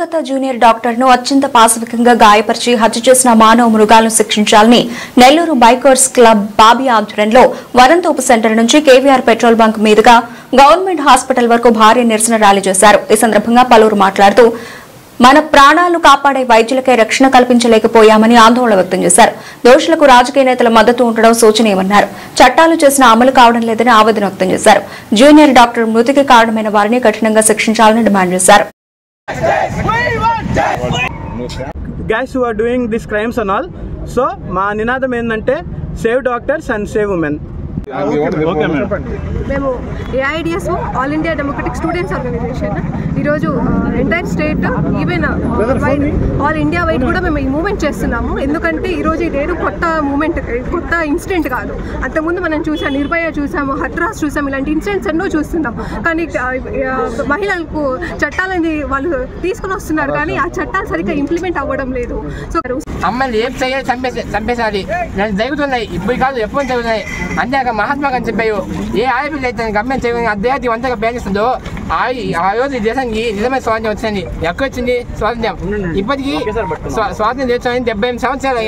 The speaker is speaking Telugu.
కోల్కతా జూనియర్ డాక్టర్ను అత్యంత పాశవికంగా గాయపరిచి హత్య చేసిన మానవ మృగాలను శిక్షించాలని నెల్లూరు బైకర్స్ క్లబ్ బాబీ ఆధ్వర్యంలో వరంతోపు సెంటర్ నుంచి కేవీఆర్ పెట్రోల్ బంక్ మీదుగా గవర్నమెంట్ హాస్పిటల్ వరకు భారీ నిరసన ర్యాలీ చేశారు. ఈ సందర్భంగా పలువురు మాట్లాడుతూ మన ప్రాణాలు కాపాడే వైద్యులకే రక్షణ కల్పించలేకపోయామని ఆందోళన వ్యక్తం చేశారు. దోషులకు రాజకీయ నేతల మద్దతు ఉండడం శోచనీయమన్నారు. చట్టాలు చేసిన అమలు కావడం లేదని ఆవేదన వ్యక్తం చేశారు. జూనియర్ డాక్టర్ మృతికి కారణమైన వారిని కఠినంగా శిక్షించాలని డిమాండ్ చేశారు. Guys who are doing these crimes and all, so మా నినాదం ఏంటంటే save doctors and save women. మేము AIDS all India democratic students organisation ఈరోజు entire state even wide all India wide కూడా మేము ఈ మూవ్మెంట్ చేస్తున్నాము. ఎందుకంటే ఈరోజు ఇదేదో కొత్త మూమెంట్, కొత్త ఇన్సిడెంట్ కాదు. అంతకుముందు మనం చూసాం, నిర్భయ చూసాము, హత్రాస్ చూసాము, ఇలాంటి ఇన్సిడెంట్స్ ఎన్నో చూస్తున్నాం. కానీ మహిళలకు చట్టాలని వాళ్ళు తీసుకుని వస్తున్నారు, కానీ ఆ చట్టాలు సరిగ్గా ఇంప్లిమెంట్ అవ్వడం లేదు. సో అమ్మాయిలు ఏం చేయాలి, చంపేసాలి, జరుగుతున్నాయి, ఇప్పుడు కాదు ఎప్పుడు జరుగుతున్నాయి. అంతేక మహాత్మా గాంధీ చెప్పారు, ఏ ఆడపిల్ల అయితే గమ్యం చేయని అధ్యాత్యం అంతగా ప్రేమిస్తుందో ఆ రోజు దేశానికి నిజమైన స్వాతంత్రం వచ్చింది. ఎక్కడ వచ్చింది స్వాతంత్ర్యం? ఇప్పటికీ స్వాతంత్రం తెచ్చుకొని 78 సంవత్సరాలు